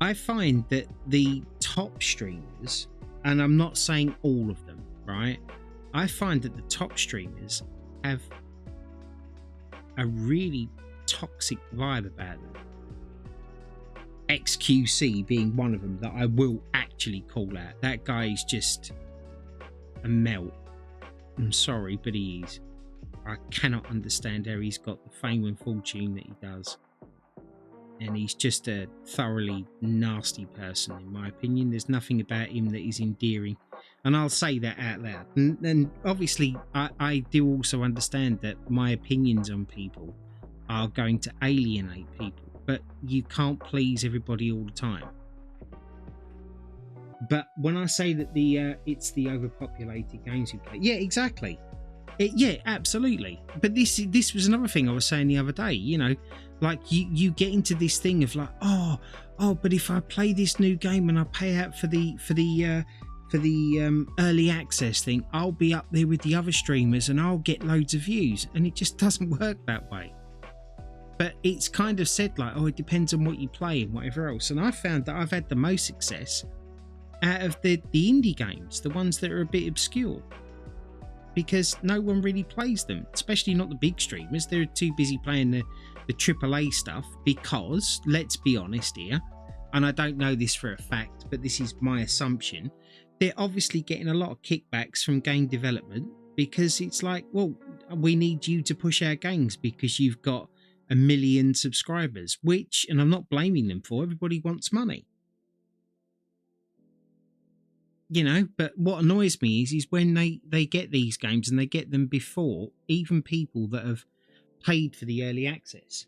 I find that the top streamers, and I'm not saying all of them, right? I find that the top streamers have a really toxic vibe about them. XQC being one of them that I will actually call out. That guy is just a melt. I'm sorry, but he is. I cannot understand how he's got the fame and fortune that he does. And he's just a thoroughly nasty person, in my opinion. There's nothing about him that is endearing. And I'll say that out loud. And obviously, I do also understand that my opinions on people are going to alienate people. But you can't please everybody all the time. But when I say that it's the overpopulated games we play, yeah, exactly. Yeah, absolutely. But this was another thing I was saying the other day. You know, like you get into this thing of like, oh, but if I play this new game and I pay out for the early access thing, I'll be up there with the other streamers and I'll get loads of views. And it just doesn't work that way. But it's kind of said like, oh, it depends on what you play and whatever else. And I found that I've had the most success out of the indie games, the ones that are a bit obscure, because no one really plays them, especially not the big streamers. They're too busy playing the AAA stuff because, let's be honest here, and I don't know this for a fact, but this is my assumption, they're obviously getting a lot of kickbacks from game development because it's like, well, we need you to push our games because you've got 1 million subscribers, which, and I'm not blaming them for, everybody wants money. You know, but what annoys me is when they get these games and they get them before even people that have paid for the early access.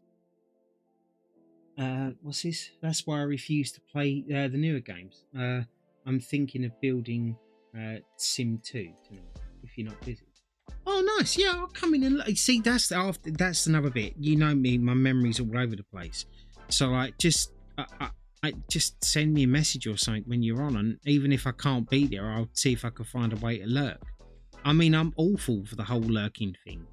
What's this? That's why I refuse to play the newer games. I'm thinking of building Sim 2 tonight, if you're not busy. Oh, nice. Yeah, I'll come in and see. That's another bit. You know me, my memory's all over the place. So like, just send me a message or something when you're on, and even if I can't be there, I'll see if I can find a way to lurk. I mean, I'm awful for the whole lurking thing.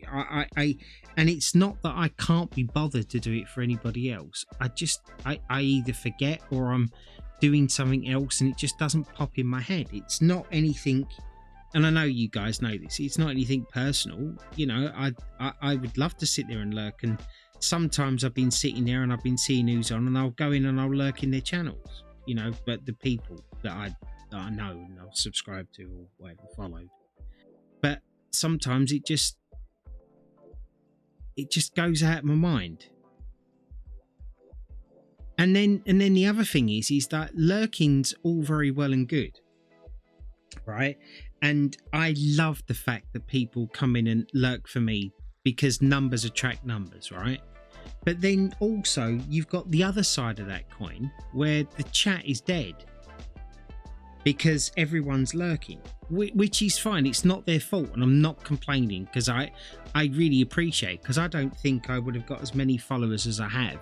And it's not that I can't be bothered to do it for anybody else. I either forget or I'm doing something else and it just doesn't pop in my head. It's not anything, and I know you guys know this, it's not anything personal. You know, I would love to sit there and lurk, and sometimes I've been sitting there and I've been seeing who's on, and I'll go in and I'll lurk in their channels, you know, but the people that I know and I'll subscribe to or whatever, followed. But sometimes it just goes out of my mind. And then the other thing is that lurking's all very well and good, right? And I love the fact that people come in and lurk for me because numbers attract numbers, right? But then also you've got the other side of that coin where the chat is dead because everyone's lurking, which is fine. It's not their fault, and I'm not complaining because I really appreciate, because I don't think I would have got as many followers as I have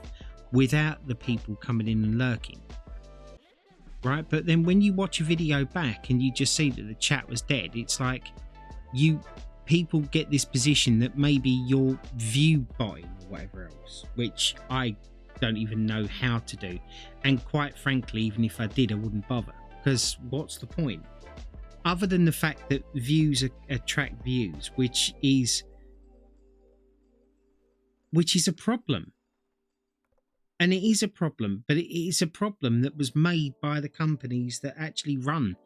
without the people coming in and lurking, right? But then when you watch a video back and you just see that the chat was dead, it's like people get this position that maybe you're view botting or whatever else, which I don't even know how to do. And quite frankly, even if I did, I wouldn't bother, because what's the point? Other than the fact that views attract views, which is a problem. And it is a problem, but it is a problem that was made by the companies that actually run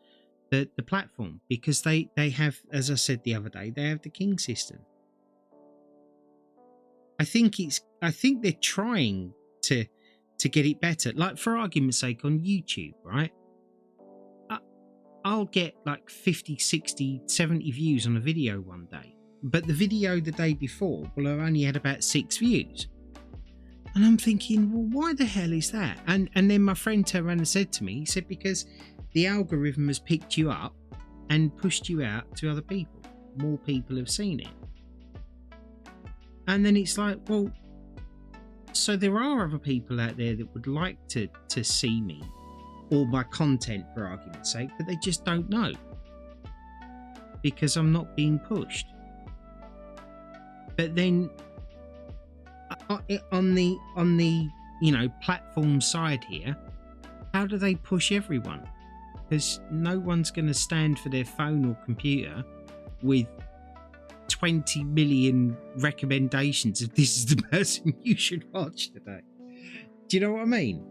the platform, because they have, as I said the other day, they have the king system. I think they're trying to get it better. Like, for argument's sake, on YouTube, right? I'll get like 50, 60, 70 views on a video one day, but the video the day before will have only had about 6 views. And I'm thinking, well, why the hell is that? And then my friend turned around and said to me, he said, because the algorithm has picked you up and pushed you out to other people. More people have seen it. And then it's like, well, so there are other people out there that would like to see me or my content, for argument's sake, but they just don't know because I'm not being pushed. But then on the platform side here, how do they push everyone? Because no one's going to stand for their phone or computer with 20 million recommendations if this is the person you should watch today. Do you know what I mean?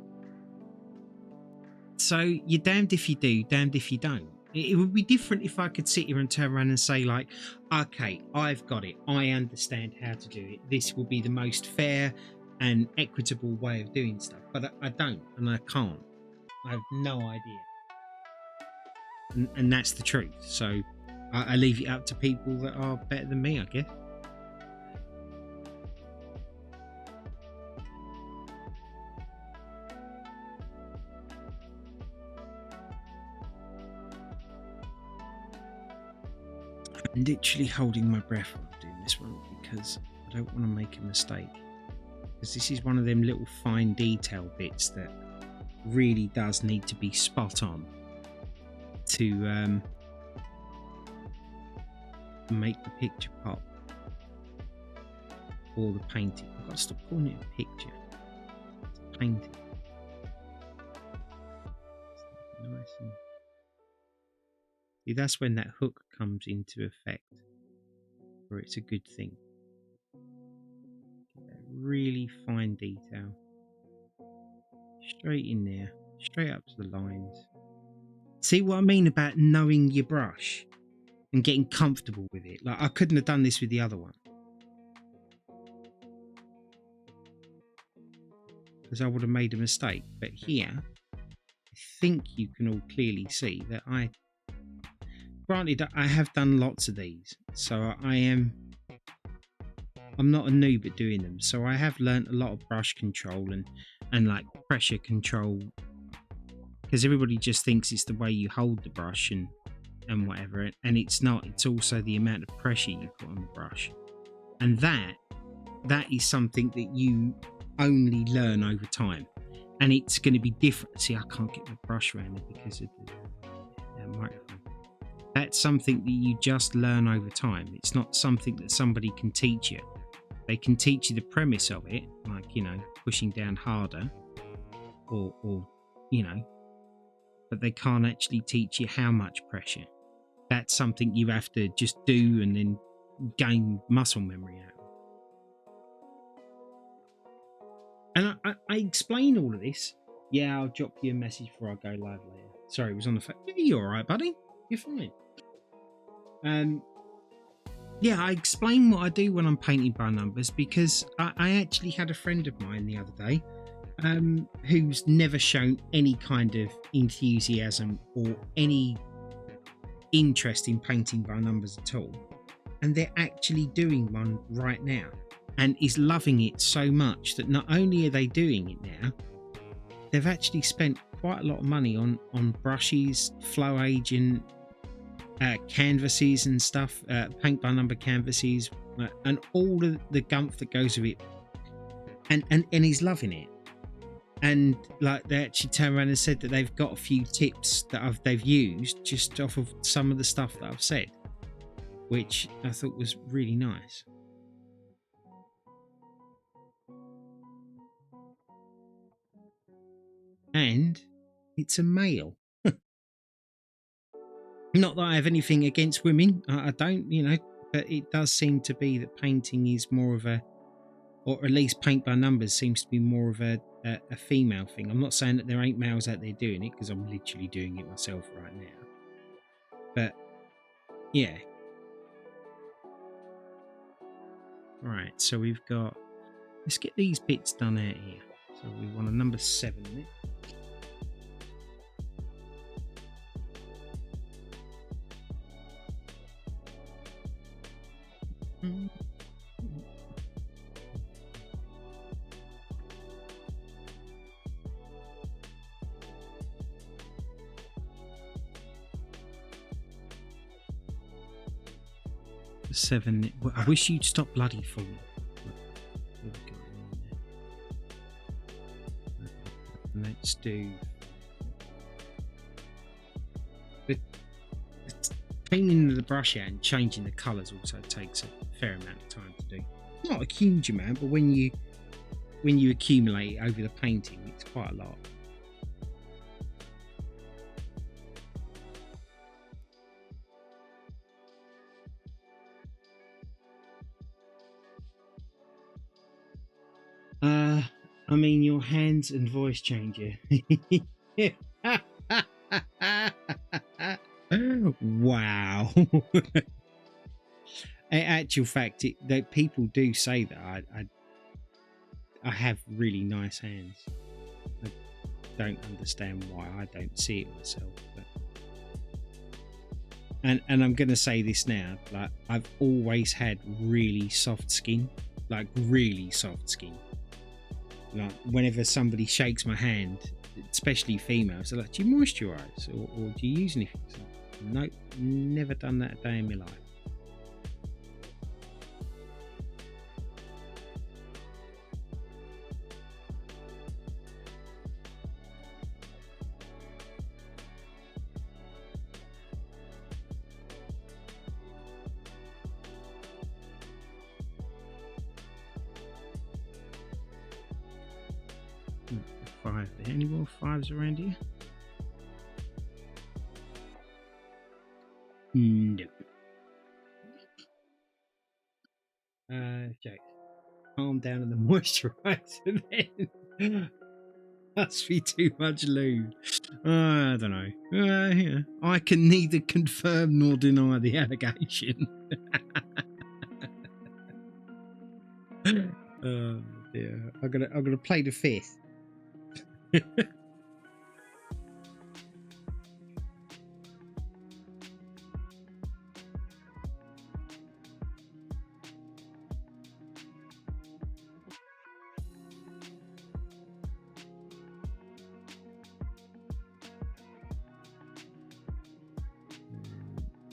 So you're damned if you do, damned if you don't. It would be different if I could sit here and turn around and say, like, okay, I've got it. I understand how to do it. This will be the most fair and equitable way of doing stuff. But I don't, and I can't. I have no idea. And that's the truth. So I leave it up to people that are better than me, I guess. I'm literally holding my breath while I'm doing this one because I don't want to make a mistake. Because this is one of them little fine detail bits that really does need to be spot on to make the picture pop, or the painting. I've got to stop calling it a picture. It's a painting. Nice and... See, that's when that hook comes into effect, where it's a good thing. Get that really fine detail. Straight in there, straight up to the lines. See what I mean about knowing your brush and getting comfortable with it? Like, I couldn't have done this with the other one, because I would have made a mistake. But here, I think you can all clearly see that granted, I have done lots of these, so I'm not a noob at doing them. So I have learnt a lot of brush control and like pressure control, because everybody just thinks it's the way you hold the brush and whatever, and it's not. It's also the amount of pressure you put on the brush, and that is something that you only learn over time, and it's going to be different. See, I can't get my brush around it because of the microphone. That's something that you just learn over time. It's not something that somebody can teach you. They can teach you the premise of it, like, you know, pushing down harder, or you know, but they can't actually teach you how much pressure. That's something you have to just do and then gain muscle memory out of. And I explain all of this. Yeah, I'll drop you a message before I go live later. Sorry, it was on the phone. Yeah, you're all right, buddy. You're fine. Yeah, I explain what I do when I'm painting by numbers, because I actually had a friend of mine the other day who's never shown any kind of enthusiasm or any interest in painting by numbers at all, and they're actually doing one right now and is loving it so much that not only are they doing it now, they've actually spent quite a lot of money on brushes, flow agent, canvases and stuff, paint by number canvases, and all of the gumph that goes with it, and he's loving it. And like, they actually turned around and said that they've got a few tips that they've used just off of some of the stuff that I've said, which I thought was really nice. And it's a male. Not that I have anything against women, I don't, you know, but it does seem to be that painting is more of a, or at least paint by numbers seems to be more of a female thing. I'm not saying that there ain't males out there doing it, because I'm literally doing it myself right now. But yeah. Right, so we've got, let's get these bits done out here. So we want a number 7 in it. Seven. I wish you'd stop bloody falling. Let's do the painting the brush out and changing the colours. Also takes a fair amount of time to do. Not a huge amount, but when you accumulate it over the painting, it's quite a lot. I mean, your hands and voice changer. Wow. In actual fact, that people do say that I have really nice hands. I don't understand why. I don't see it myself. But... And I'm going to say this now. Like, I've always had really soft skin. Like, really soft skin. Like, whenever somebody shakes my hand, especially females, they're like, do you moisturize or do you use anything? So, nope, never done that a day in my life. Five. Are there any more fives around here? No. Jake, calm down on the moisturizer then. Must be too much lube. I don't know. Yeah. I can neither confirm nor deny the allegation. Oh dear. I'm gonna play the fifth.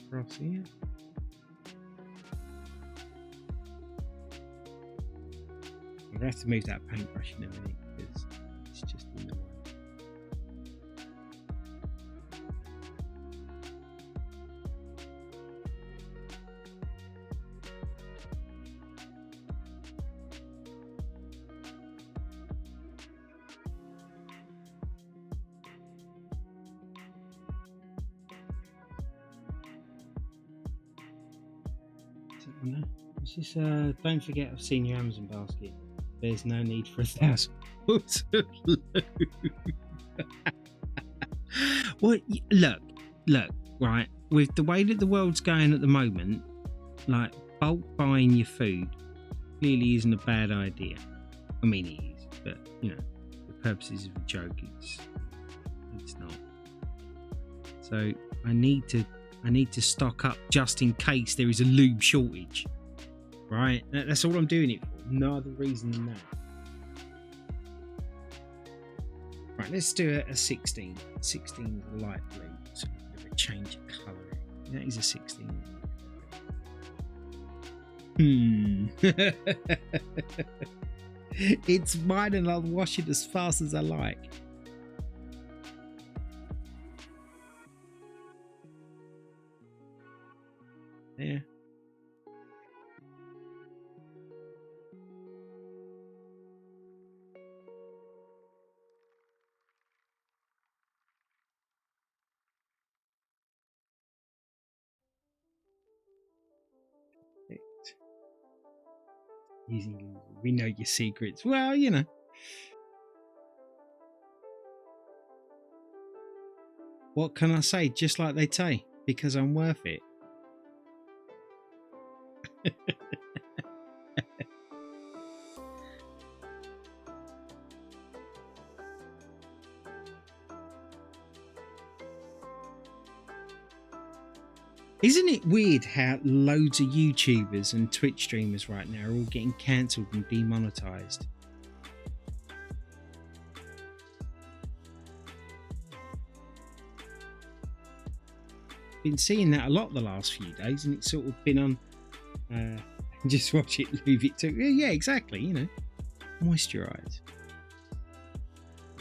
Across here. I'm gonna have to move that paintbrush in a minute because it's just in the way. Is this, don't forget I've seen your Amazon basket. There's no need for 1,000 books of lube. Well, look, right, with the way that the world's going at the moment, like, bulk buying your food clearly isn't a bad idea. I mean, it is, but, you know, for purposes of a joke, it's not. So I need to stock up just in case there is a lube shortage. Right? That's all I'm doing it for. No other reason than that. Right, let's do a 16. 16 light blue. So a bit of a change of colour. That is a 16. It's mine and I'll wash it as fast as I like. Yeah. We know your secrets. Well, you know. What can I say? Just like they say, because I'm worth it. Isn't it weird how loads of YouTubers and Twitch streamers right now are all getting cancelled and demonetized? Been seeing that a lot the last few days, and it's sort of been on just watch it, leave it to yeah, exactly, you know, moisturize.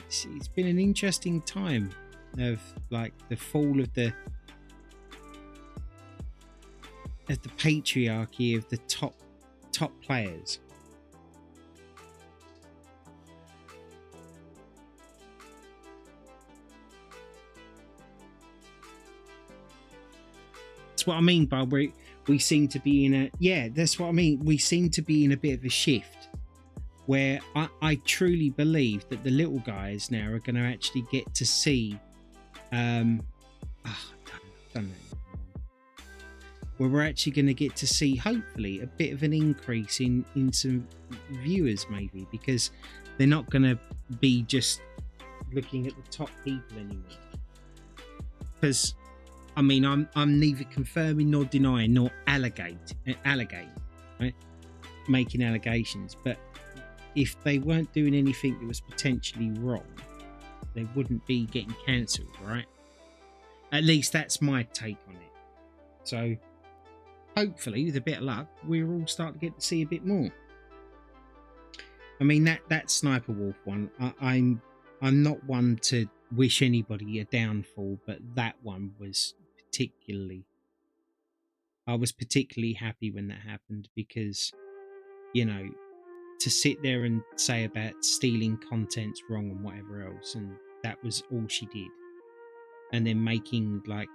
It's been an interesting time of like the fall of the patriarchy of the top players. That's what I mean by we seem to be in a that's what I mean. We seem to be in a bit of a shift where I truly believe that the little guys now are going to actually get to see, I don't know, where we're actually going to get to see, hopefully, a bit of an increase in some viewers, maybe, because they're not going to be just looking at the top people anymore. Because, I mean, I'm neither confirming nor denying nor allegating, right? Making allegations, but if they weren't doing anything that was potentially wrong, they wouldn't be getting cancelled, right? At least that's my take on it. So hopefully, with a bit of luck, we're all starting to get to see a bit more. I mean, that Sniper Wolf one, I'm not one to wish anybody a downfall, but that one was particularly, I was particularly happy when that happened, because, you know, to sit there and say about stealing content's wrong and whatever else, and that was all she did, and then making like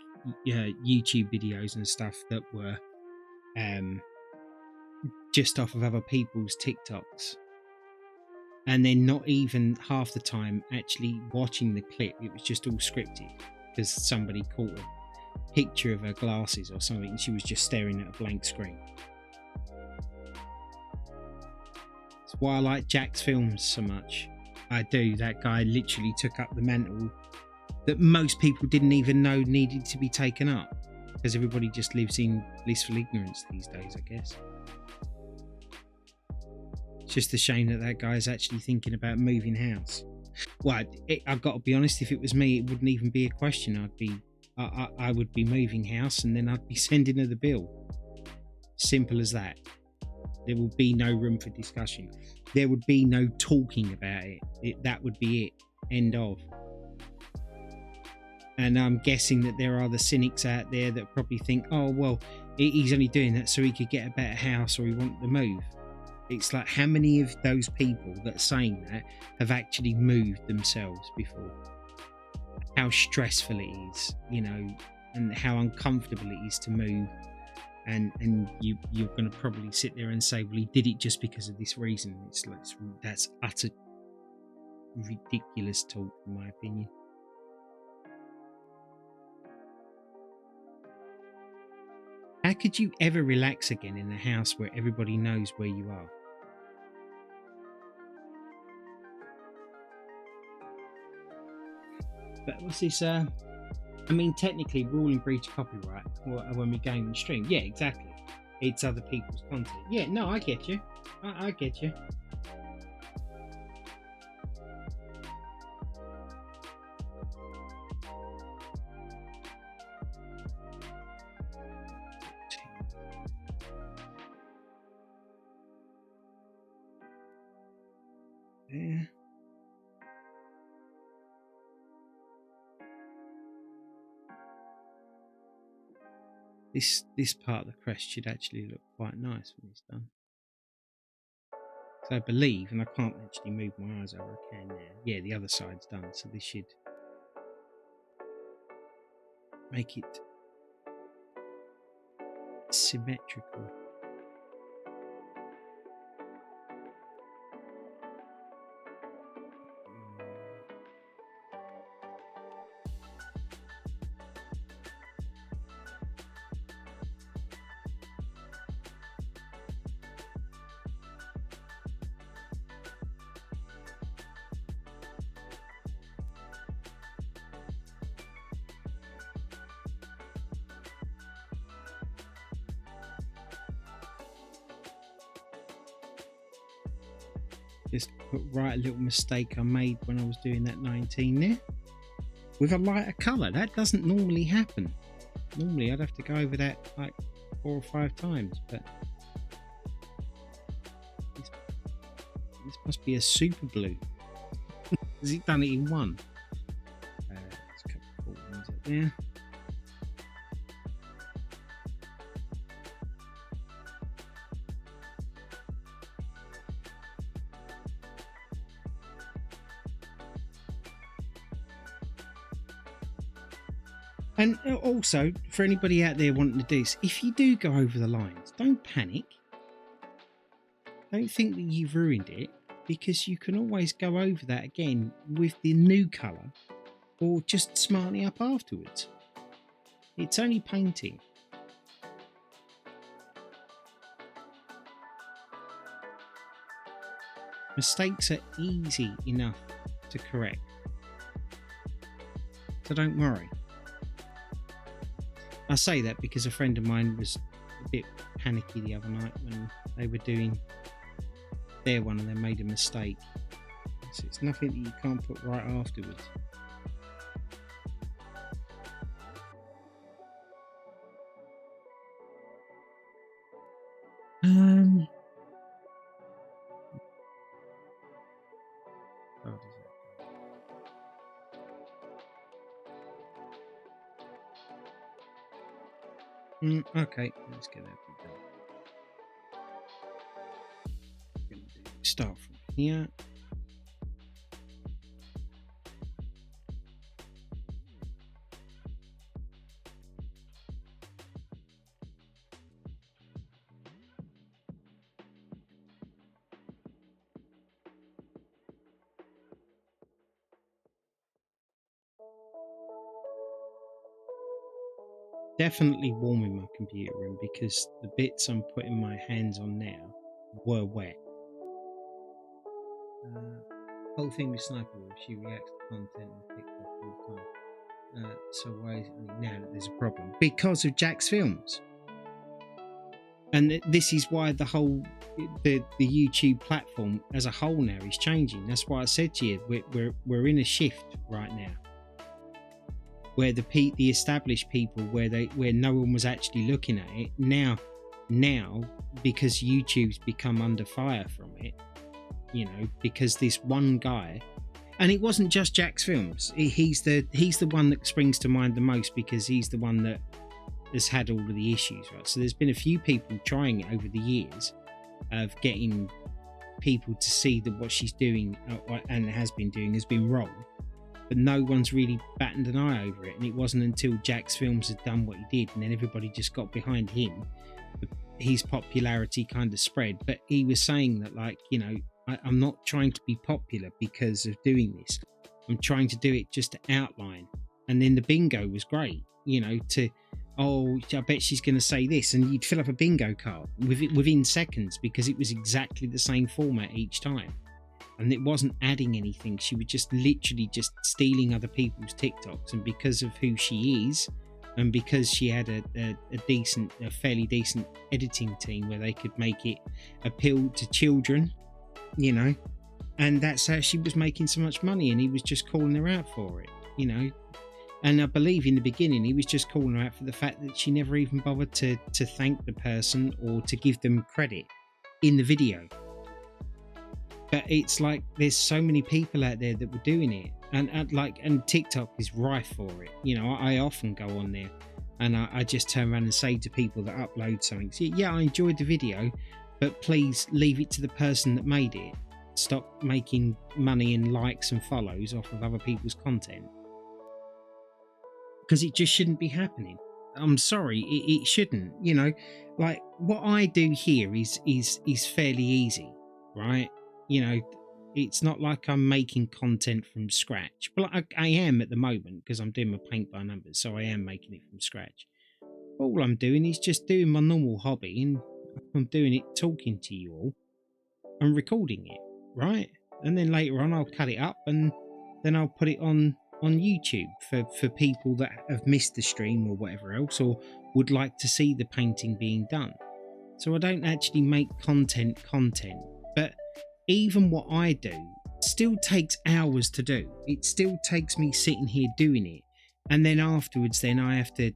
YouTube videos and stuff that were just off of other people's TikToks, and then not even half the time actually watching the clip. It was just all scripted because somebody caught a picture of her glasses or something and she was just staring at a blank screen. That's why I like Jack's films so much. I do. That guy literally took up the mantle that most people didn't even know needed to be taken up, because everybody just lives in blissful ignorance these days, I guess. It's just a shame that guy's actually thinking about moving house. Well, I've got to be honest, if it was me, it wouldn't even be a question. I would be moving house and then I'd be sending her the bill. Simple as that. There will be no room for discussion. There would be no talking about it. That would be it. End of. And I'm guessing that there are the cynics out there that probably think, oh, well, he's only doing that so he could get a better house or he wanted to move. It's like, how many of those people that are saying that have actually moved themselves before? How stressful it is, you know, and how uncomfortable it is to move. And you're going to probably sit there and say, well, he did it just because of this reason. It's like, that's utter ridiculous talk, in my opinion. How could you ever relax again in a house where everybody knows where you are? But what's this? I mean, technically, we're all in breach of copyright when we game and stream. Yeah, exactly. It's other people's content. Yeah, no, I get you. I get you. Yeah. This part of the crest should actually look quite nice when it's done. So I believe, and I can't actually move my eyes over, I can now. Yeah, the other side's done, so this should make it symmetrical. Just put right a little mistake I made when I was doing that 19 there. With a lighter colour. That doesn't normally happen. Normally I'd have to go over that like 4 or 5 times, but this must be a super blue. Has it done it in one? There's a couple of cool ones up there. And also, for anybody out there wanting to do this, if you do go over the lines, don't panic. Don't think that you've ruined it. because you can always go over that again with the new colour or just smarten it up afterwards. It's only painting. Mistakes are easy enough to correct, so don't worry. I say that because a friend of mine was a bit panicky the other night when they were doing their one and they made a mistake. So it's nothing that you can't put right afterwards. Okay, let's get that done. Start from here. Definitely warming my computer room because the bits I'm putting my hands on now were wet. Whole thing with Sniper Wolf, she reacts to content on TikTok all the time. So why is it only now that there's a problem? Because of Jack's films. And this is why the whole the YouTube platform as a whole now is changing. That's why I said to you we're in a shift right now, where the established people where no one was actually looking at it now because YouTube's become under fire from it, you know, because this one guy, and it wasn't just Jack's films. He's the one that springs to mind the most because he's the one that has had all of the issues, right? So there's been a few people trying it over the years of getting people to see that what she's doing and has been doing has been wrong, but no one's really battened an eye over it. And it wasn't until Jack's films had done what he did and then everybody just got behind him, his popularity kind of spread. But he was saying that, like, you know, I'm not trying to be popular because of doing this. I'm trying to do it just to outline. And then the bingo was great, you know, I bet she's going to say this, and you'd fill up a bingo card within seconds because it was exactly the same format each time, and it wasn't adding anything. She was just literally just stealing other people's TikToks, and because of who she is, and because she had a fairly decent editing team where they could make it appeal to children, you know, and that's how she was making so much money, and he was just calling her out for it, you know. And I believe in the beginning he was just calling her out for the fact that she never even bothered to thank the person or to give them credit in the video. But it's like there's so many people out there that were doing it, and TikTok is rife for it. You know, I often go on there and I just turn around and say to people that upload something, yeah, I enjoyed the video, but please leave it to the person that made it. Stop making money and likes and follows off of other people's content, because it just shouldn't be happening. I'm sorry, it shouldn't. You know, like what I do here is fairly easy, right? You know, it's not like I'm making content from scratch. Well, I am at the moment because I'm doing my paint by numbers, so I am making it from scratch. All I'm doing is just doing my normal hobby, and I'm doing it talking to you all and recording it, right? And then later on I'll cut it up and then I'll put it on YouTube for people that have missed the stream or whatever else, or would like to see the painting being done. So I don't actually make content, but even what I do still takes hours to do. It still takes me sitting here doing it, and then afterwards then I have to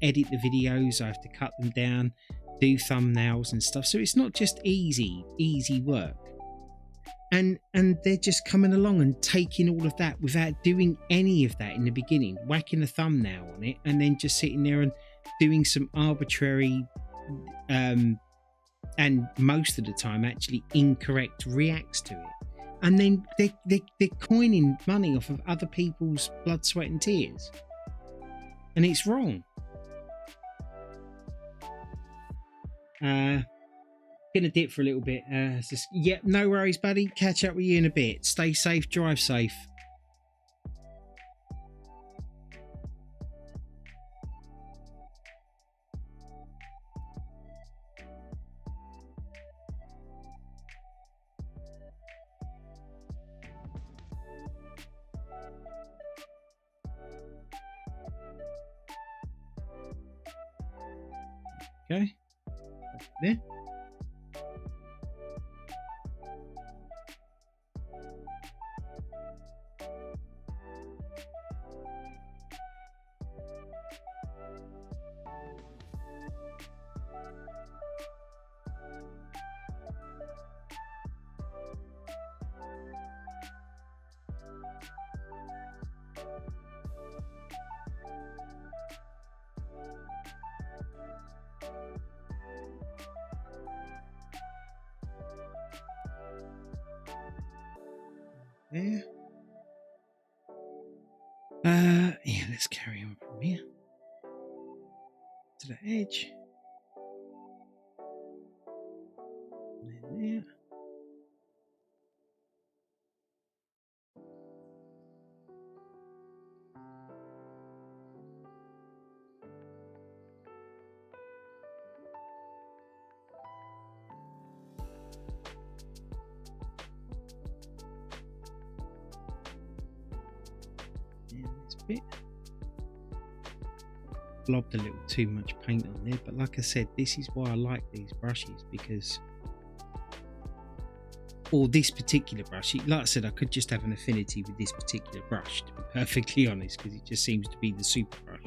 edit the videos, I have to cut them down, do thumbnails and stuff. So it's not just easy work. And they're just coming along and taking all of that without doing any of that in the beginning, whacking a thumbnail on it, and then just sitting there and doing some arbitrary and most of the time actually incorrect reacts to it. And then they're coining money off of other people's blood, sweat and tears. And it's wrong. Gonna dip for a little bit. Yep, no worries, buddy. Catch up with you in a bit. Stay safe, drive safe. Okay. There. There. Yeah, let's carry on from here to the edge. And then there. And this bit. Blobbed a little too much paint on there, but like I said, this is why I like these brushes, because, or this particular brush, like I said, I could just have an affinity with this particular brush, to be perfectly honest, because it just seems to be the super brush.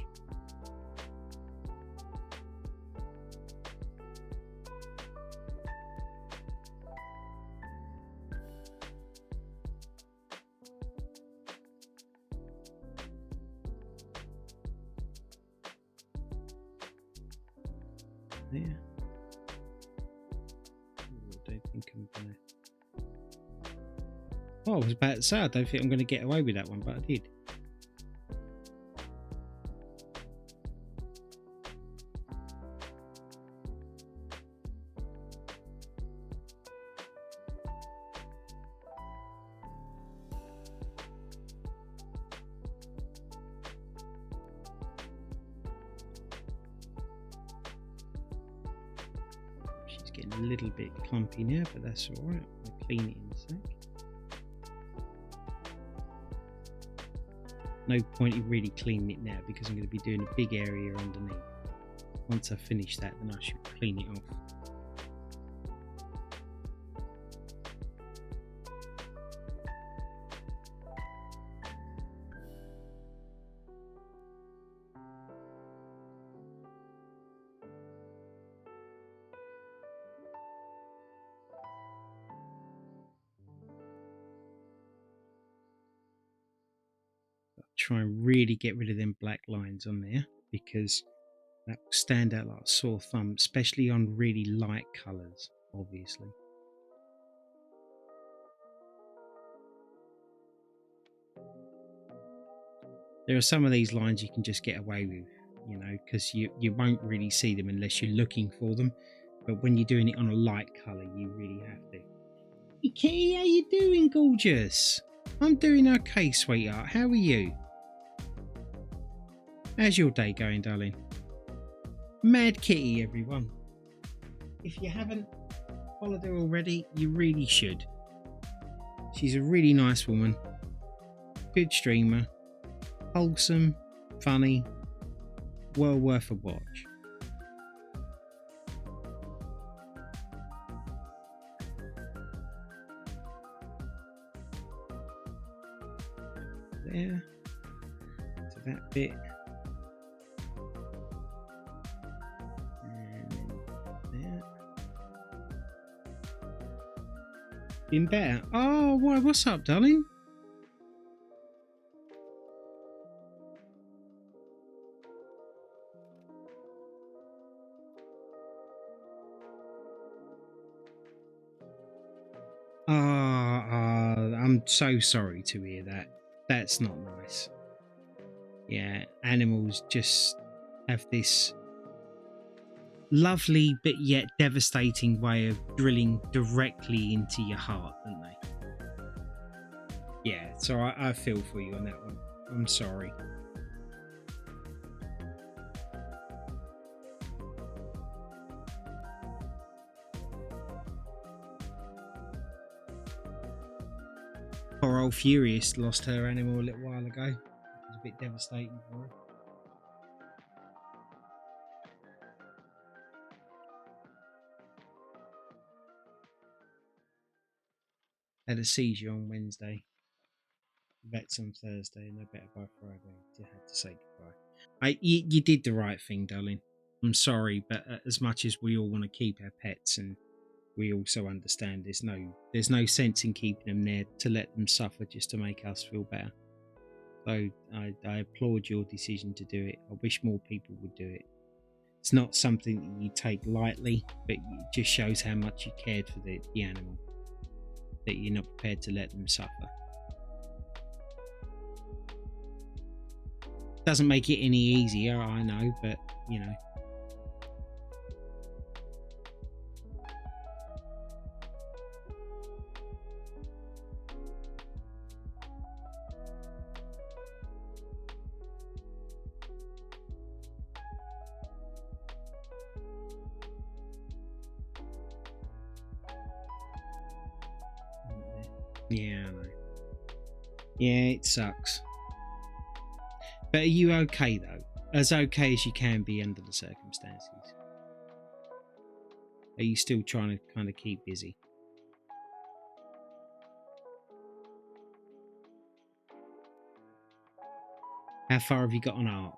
There. I don't think I'm gonna. Oh, I was about to say I don't think I'm going to get away with that one, but I did. Getting a little bit clumpy now, but that's all right. I'll clean it in a sec. No point in really cleaning it now because I'm going to be doing a big area underneath. Once I finish that, then I should clean it off. Try and really get rid of them black lines on there, because that will stand out like a sore thumb, especially on really light colours, obviously. There are some of these lines you can just get away with, you know, because you won't really see them unless you're looking for them. But when you're doing it on a light colour, you really have to. Hey Kitty, how you doing, gorgeous? I'm doing okay, sweetheart. How are you? How's your day going, darling? Mad Kitty, everyone. If you haven't followed her already, you really should. She's a really nice woman, good streamer, wholesome, funny, well worth a watch. There, to that bit. Been better. Oh, why? What's up, darling? I'm so sorry to hear that. That's not nice. Yeah, animals just have this lovely but yet devastating way of drilling directly into your heart, don't they? Yeah, so I feel for you on that one. I'm sorry. Poor old Furious lost her animal a little while ago. It was a bit devastating for her. Had a seizure on Wednesday. Vets on Thursday, and no better by Friday. You had to say goodbye. You did the right thing, darling. I'm sorry, but as much as we all want to keep our pets, and we also understand there's no sense in keeping them there to let them suffer just to make us feel better. So I applaud your decision to do it. I wish more people would do it. It's not something that you take lightly, but it just shows how much you cared for the animal, that you're not prepared to let them suffer. Doesn't make it any easier, I know, but you know. Yeah, I know. Yeah, it sucks. But are you okay though? As okay as you can be under the circumstances? Are you still trying to kind of keep busy? How far have you got on art?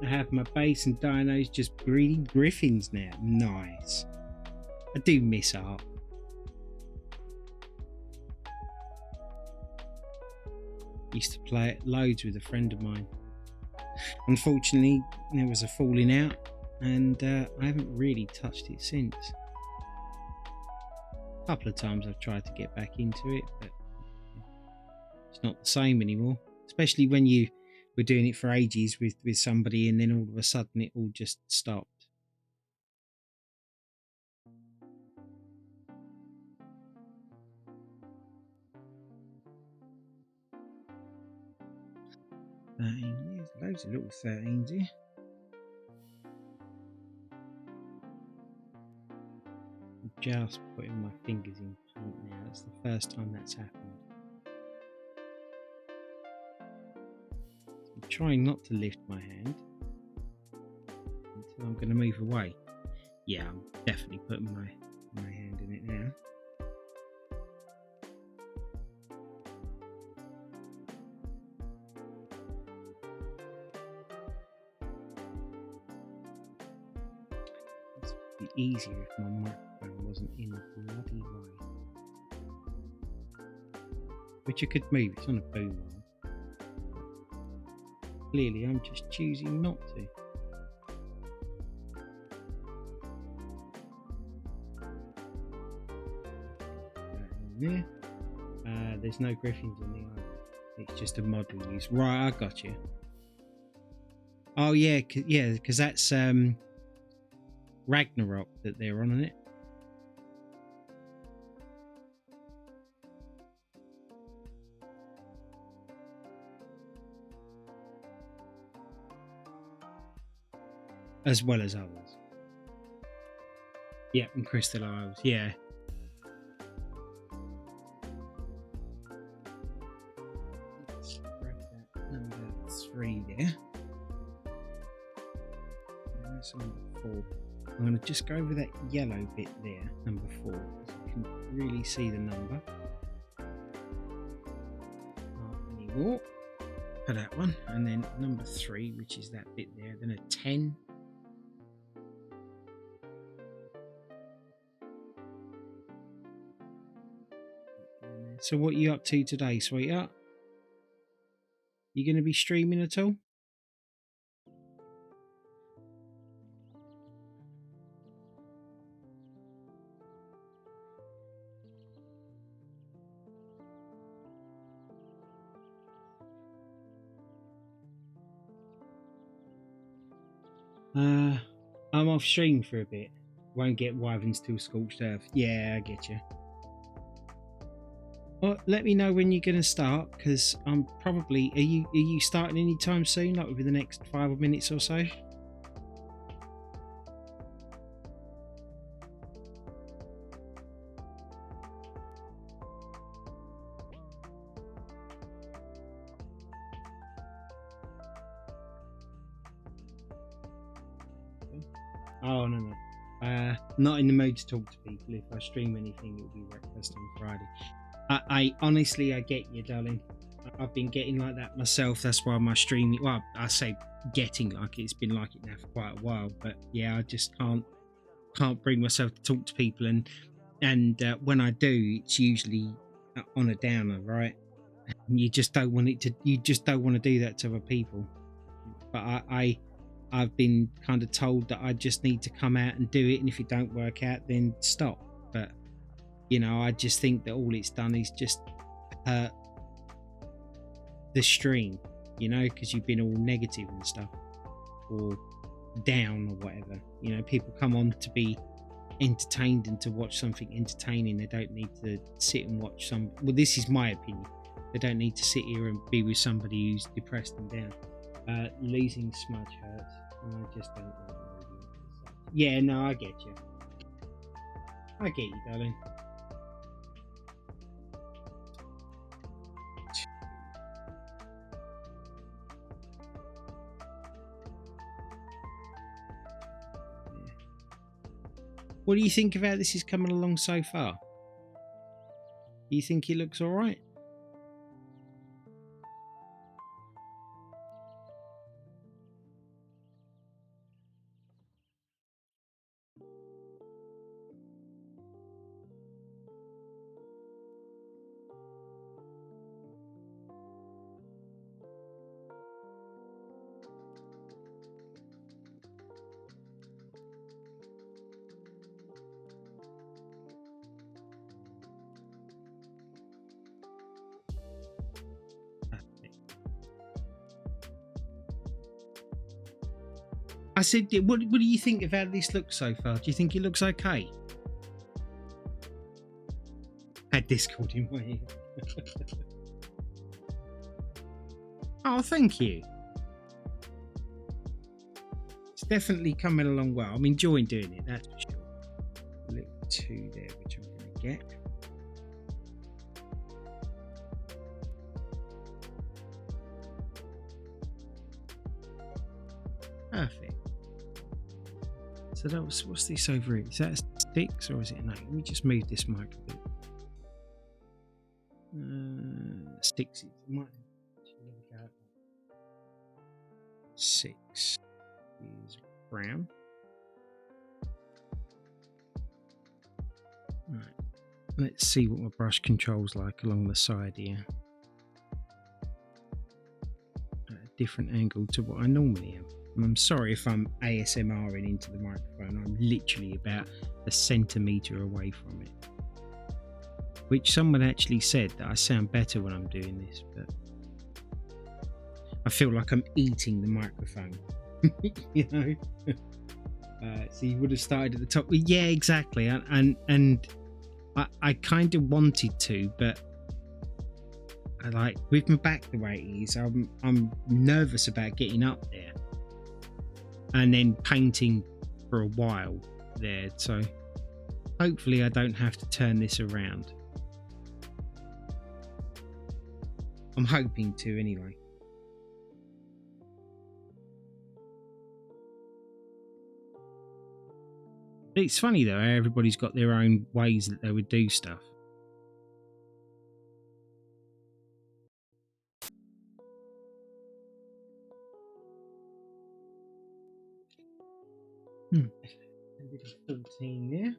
I have my base and dinos just breeding griffins now. Nice. I do miss art. Used to play it loads with a friend of mine. Unfortunately, there was a falling out, and I haven't really touched it since. A couple of times I've tried to get back into it, but it's not the same anymore. Especially when you were doing it for ages with somebody, and then all of a sudden it all just stopped. Years, loads of little 13s here. I'm just putting my fingers in paint now. That's the first time that's happened. I'm trying not to lift my hand until I'm going to move away. Yeah, I'm definitely putting my hand in it now. This would be easier if my microphone wasn't in the bloody way. Which I could move, it's on a boom arm. Clearly I'm just choosing not to. There. There's no griffins on the island. It's just a model use. Right, I got you. Oh yeah, because that's Ragnarok that they're on it. As well as others. Yeah, and Crystal Isles, yeah. Let's grab that number 3 there. That's number 4. I'm going to just go over that yellow bit there, number 4, so you can really see the number. Not anymore. For that one, and then number 3, which is that bit there, then a 10. So what are you up to today, sweetheart? You going to be streaming at all? I'm off stream for a bit. Won't get wyverns till scorched earth. Yeah, I get you. Well, let me know when you're going to start, because I'm probably... Are you starting anytime soon, like within the next 5 minutes or so? Oh, no. Not in the mood to talk to people. If I stream anything, it'll be breakfast on Friday. I honestly, I get you, darling. I've been getting like that myself. That's why my streaming... Well, I say getting like it. It's been like it now for quite a while. But yeah, I just can't bring myself to talk to people. And when I do, it's usually on a downer, right? You just don't want it to... You just don't want to do that to other people. But I've been kind of told that I just need to come out and do it, and if it don't work out, then stop. But you know, I just think that all it's done is just hurt the stream, you know, because you've been all negative and stuff, or down or whatever. You know, people come on to be entertained and to watch something entertaining. They don't need to sit and watch some... Well, this is my opinion. They don't need to sit here and be with somebody who's depressed and down. Losing Smudge hurts. I just don't want to. Yeah, no, I get you. I get you, darling. What do you think of how this is coming along so far? Do you think it looks all right? I said, what do you think of how this looks so far? Do you think it looks okay? I had Discord in my ear. Oh, thank you. It's definitely coming along well. I'm enjoying doing it, that's for sure. A little 2 there, which I'm going to get. Perfect. So that was... What's this over here? Is that a 6 or is it an 8? Let me just move this mic a bit. 6. It might... 6 is brown. Right. Let's see what my brush control's like along the side here. At a different angle to what I normally am. And I'm sorry if I'm ASMRing into the microphone. I'm literally about a centimetre away from it. Which someone actually said that I sound better when I'm doing this, but I feel like I'm eating the microphone. You know? So you would have started at the top. Yeah, exactly. And I kind of wanted to, but I like, with my back the way it is, I'm nervous about getting up there and then painting for a while there. So hopefully I don't have to turn this around. I'm hoping to anyway. It's funny though, how everybody's got their own ways that they would do stuff. A little 14 there.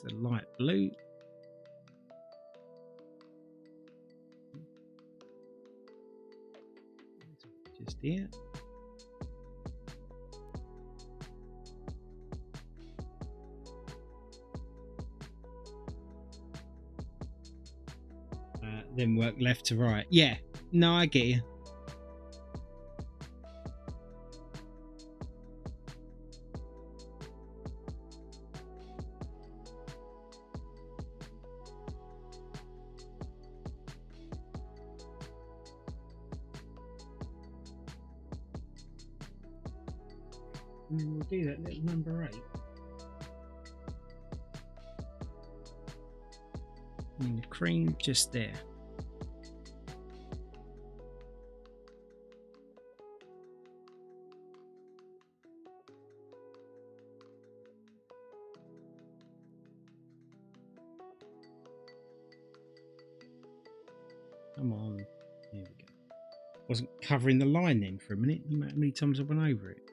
the light blue. Just here. Then work left to right. Yeah, no, I get you. And then we'll do that little number 8. And the cream just there. Come on. There we go. Wasn't covering the line then for a minute. You know how many times I went over it.